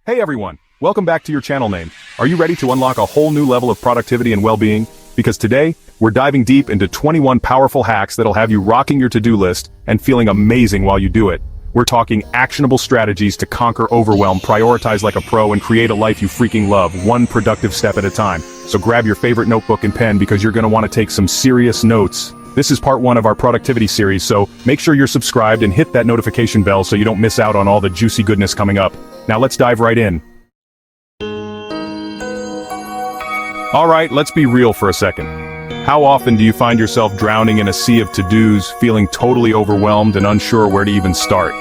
Hey everyone, welcome back to your channel name. Are you ready to unlock a whole new level of productivity and well-being? Because today, we're diving deep into 21 powerful hacks that'll have you rocking your to-do list and feeling amazing while you do it. We're talking actionable strategies to conquer overwhelm, prioritize like a pro, and create a life you freaking love, one productive step at a time. So grab your favorite notebook and pen because you're gonna want to take some serious notes. This is part 1 of our productivity series, so make sure you're subscribed and hit that notification bell so you don't miss out on all the juicy goodness coming up. Now let's dive right in. Alright, let's be real for a second. How often do you find yourself drowning in a sea of to-dos, feeling totally overwhelmed and unsure where to even start?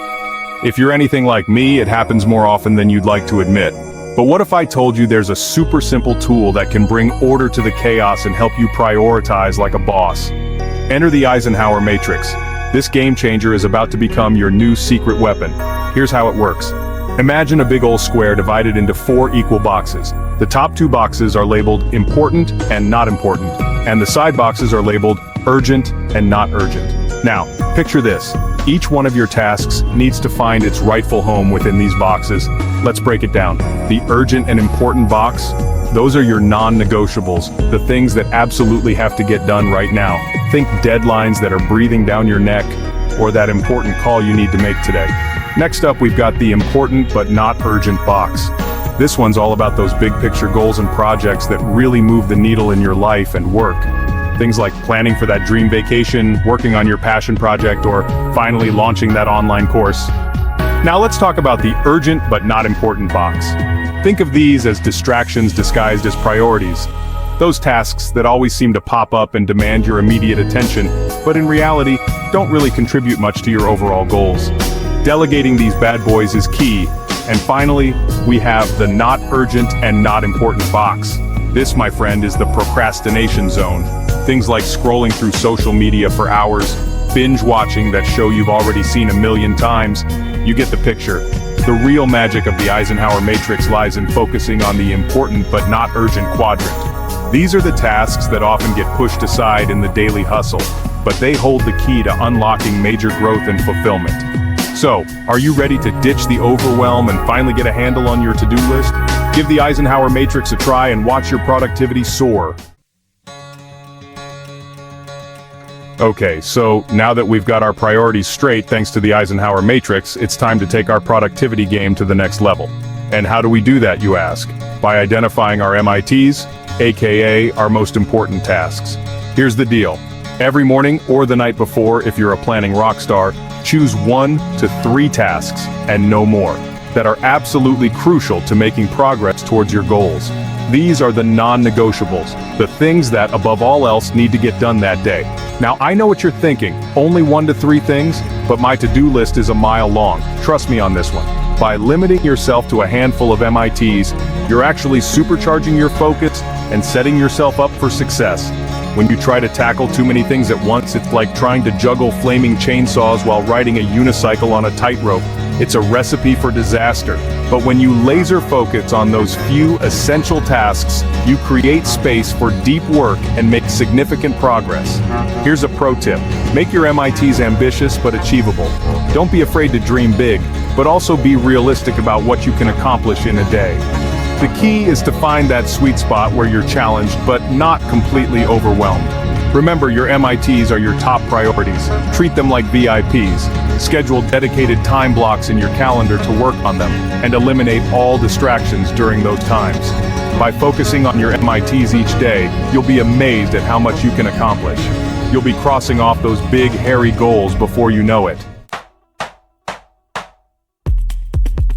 If you're anything like me, it happens more often than you'd like to admit. But what if I told you there's a super simple tool that can bring order to the chaos and help you prioritize like a boss? Enter the Eisenhower Matrix. This game changer is about to become your new secret weapon. Here's how it works. Imagine a big old square divided into 4 equal boxes. The top 2 boxes are labeled important and not important, and the side boxes are labeled urgent and not urgent. Now, picture this. Each one of your tasks needs to find its rightful home within these boxes. Let's break it down. The urgent and important box, those are your non-negotiables, the things that absolutely have to get done right now. Think deadlines that are breathing down your neck, or that important call you need to make today. Next up, we've got the important but not urgent box. This one's all about those big picture goals and projects that really move the needle in your life and work. Things like planning for that dream vacation, working on your passion project, or finally launching that online course. Now let's talk about the urgent but not important box. Think of these as distractions disguised as priorities. Those tasks that always seem to pop up and demand your immediate attention, but in reality, don't really contribute much to your overall goals. Delegating these bad boys is key. And finally, we have the not urgent and not important box. This, my friend, is the procrastination zone. Things like scrolling through social media for hours, binge watching that show you've already seen a million times. You get the picture. The real magic of the Eisenhower Matrix lies in focusing on the important but not urgent quadrant. These are the tasks that often get pushed aside in the daily hustle, but they hold the key to unlocking major growth and fulfillment. So, are you ready to ditch the overwhelm and finally get a handle on your to-do list? Give the Eisenhower Matrix a try and watch your productivity soar. Okay, so now that we've got our priorities straight thanks to the Eisenhower Matrix, it's time to take our productivity game to the next level. And how do we do that, you ask? By identifying our MITs, aka our most important tasks. Here's the deal. Every morning or the night before, if you're a planning rock star, choose 1 to 3 tasks, and no more, that are absolutely crucial to making progress towards your goals. These are the non-negotiables, the things that, above all else, need to get done that day. Now, I know what you're thinking, only 1 to 3 things, but my to-do list is a mile long. Trust me on this one. By limiting yourself to a handful of MITs, you're actually supercharging your focus and setting yourself up for success. When you try to tackle too many things at once, it's like trying to juggle flaming chainsaws while riding a unicycle on a tightrope. It's a recipe for disaster. But when you laser focus on those few essential tasks, you create space for deep work and make significant progress. Here's a pro tip. Make your MITs ambitious but achievable. Don't be afraid to dream big, but also be realistic about what you can accomplish in a day. The key is to find that sweet spot where you're challenged but not completely overwhelmed. Remember, your MITs are your top priorities. Treat them like VIPs. Schedule dedicated time blocks in your calendar to work on them, and eliminate all distractions during those times. By focusing on your MITs each day, you'll be amazed at how much you can accomplish. You'll be crossing off those big, hairy goals before you know it.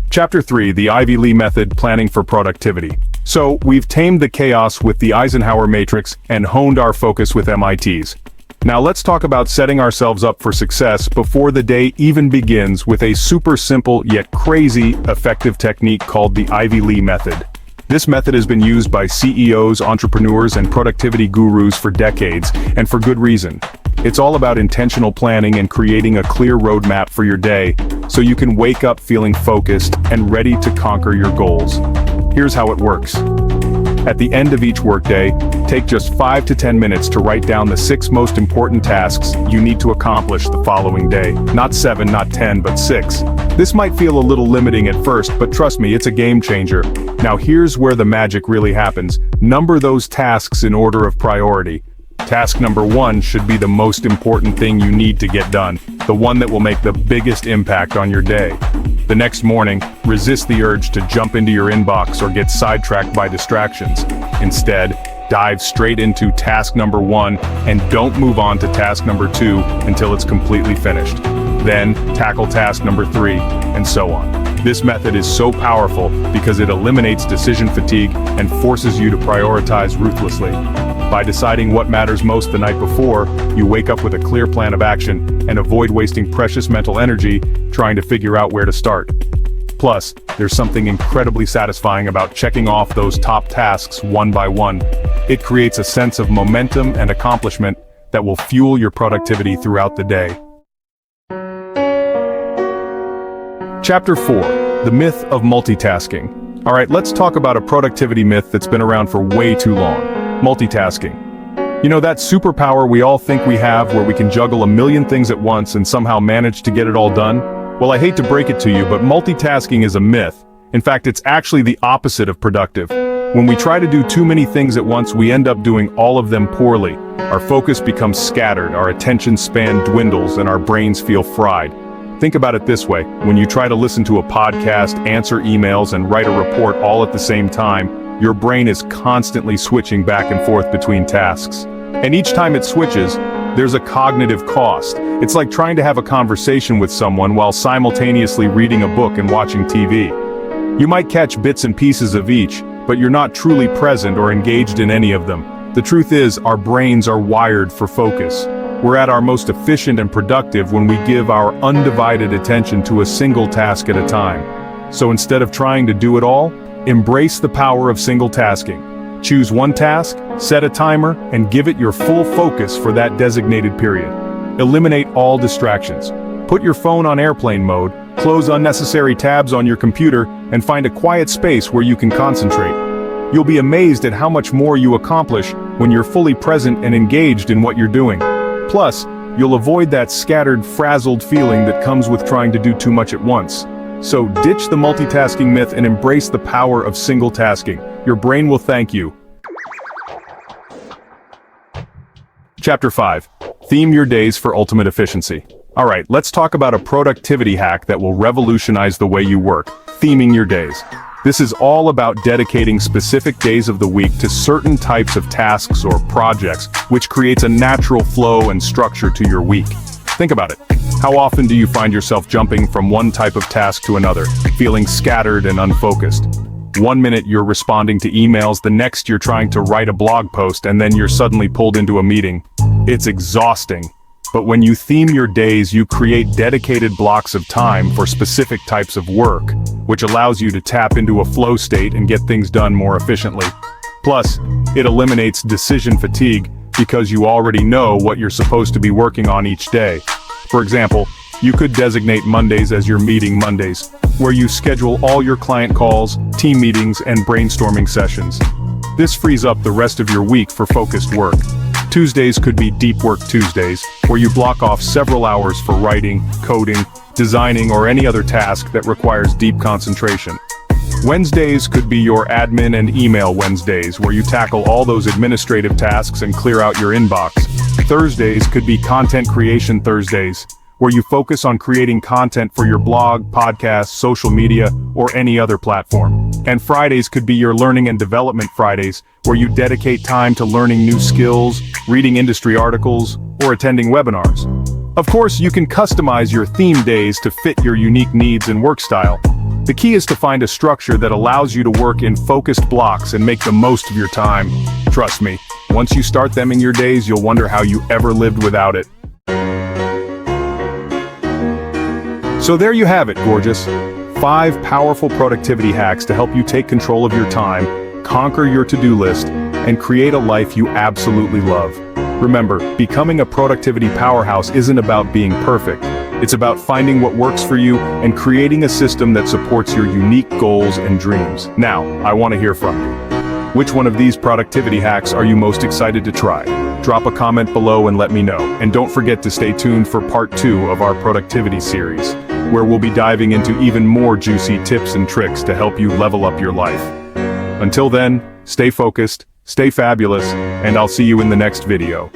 Chapter 3, the Ivy Lee Method, Planning for Productivity. So, we've tamed the chaos with the Eisenhower Matrix and honed our focus with MITs. Now let's talk about setting ourselves up for success before the day even begins with a super simple yet crazy effective technique called the Ivy Lee Method. This method has been used by CEOs, entrepreneurs, and productivity gurus for decades, and for good reason. It's all about intentional planning and creating a clear roadmap for your day, so you can wake up feeling focused and ready to conquer your goals. Here's how it works. At the end of each workday, take just 5 to 10 minutes to write down the 6 most important tasks you need to accomplish the following day. Not 7, not 10, but 6. This might feel a little limiting at first, but trust me, it's a game changer. Now here's where the magic really happens. Number those tasks in order of priority. Task number 1 should be the most important thing you need to get done, the one that will make the biggest impact on your day. The next morning, resist the urge to jump into your inbox or get sidetracked by distractions. Instead, dive straight into task number 1 and don't move on to task number 2 until it's completely finished. Then, tackle task number 3, and so on. This method is so powerful because it eliminates decision fatigue and forces you to prioritize ruthlessly. By deciding what matters most the night before, you wake up with a clear plan of action and avoid wasting precious mental energy trying to figure out where to start. Plus, there's something incredibly satisfying about checking off those top tasks one by one. It creates a sense of momentum and accomplishment that will fuel your productivity throughout the day. Chapter 4: The Myth of Multitasking. Alright, let's talk about a productivity myth that's been around for way too long. Multitasking. You know, that superpower we all think we have where we can juggle a million things at once and somehow manage to get it all done? Well, I hate to break it to you, but multitasking is a myth. In fact, it's actually the opposite of productive. When we try to do too many things at once, we end up doing all of them poorly. Our focus becomes scattered, our attention span dwindles, and our brains feel fried. Think about it this way: when you try to listen to a podcast, answer emails, and write a report all at the same time, your brain is constantly switching back and forth between tasks. And each time it switches, there's a cognitive cost. It's like trying to have a conversation with someone while simultaneously reading a book and watching TV. You might catch bits and pieces of each, but you're not truly present or engaged in any of them. The truth is, our brains are wired for focus. We're at our most efficient and productive when we give our undivided attention to a single task at a time. So instead of trying to do it all, embrace the power of single tasking. Choose one task, set a timer, and give it your full focus for that designated period. Eliminate all distractions. Put your phone on airplane mode, close unnecessary tabs on your computer, and find a quiet space where you can concentrate. You'll be amazed at how much more you accomplish when you're fully present and engaged in what you're doing. Plus, you'll avoid that scattered, frazzled feeling that comes with trying to do too much at once. So ditch the multitasking myth and embrace the power of single tasking. Your brain will thank you. Chapter 5: Theme your days for ultimate efficiency. Alright, let's talk about a productivity hack that will revolutionize the way you work: theming your days. This is all about dedicating specific days of the week to certain types of tasks or projects, which creates a natural flow and structure to your week. Think about it. How often do you find yourself jumping from one type of task to another, feeling scattered and unfocused? One minute you're responding to emails, the next you're trying to write a blog post, and then you're suddenly pulled into a meeting. It's exhausting. But when you theme your days, you create dedicated blocks of time for specific types of work, which allows you to tap into a flow state and get things done more efficiently. Plus, it eliminates decision fatigue because you already know what you're supposed to be working on each day. For example, you could designate Mondays as your meeting Mondays, where you schedule all your client calls, team meetings, and brainstorming sessions. This frees up the rest of your week for focused work. Tuesdays could be Deep Work Tuesdays, where you block off several hours for writing, coding, designing, or any other task that requires deep concentration. Wednesdays could be your admin and email Wednesdays, where you tackle all those administrative tasks and clear out your inbox. Thursdays could be Content Creation Thursdays, where you focus on creating content for your blog, podcast, social media, or any other platform. And Fridays could be your Learning and Development Fridays, where you dedicate time to learning new skills, reading industry articles, or attending webinars. Of course, you can customize your theme days to fit your unique needs and work style. The key is to find a structure that allows you to work in focused blocks and make the most of your time. Trust me, once you start theming your days, you'll wonder how you ever lived without it. So there you have it, gorgeous. 5 powerful productivity hacks to help you take control of your time, conquer your to-do list, and create a life you absolutely love. Remember, becoming a productivity powerhouse isn't about being perfect. It's about finding what works for you and creating a system that supports your unique goals and dreams. Now, I want to hear from you. Which one of these productivity hacks are you most excited to try? Drop a comment below and let me know. And don't forget to stay tuned for part 2 of our productivity series. where we'll be diving into even more juicy tips and tricks to help you level up your life. Until then, stay focused, stay fabulous, and I'll see you in the next video.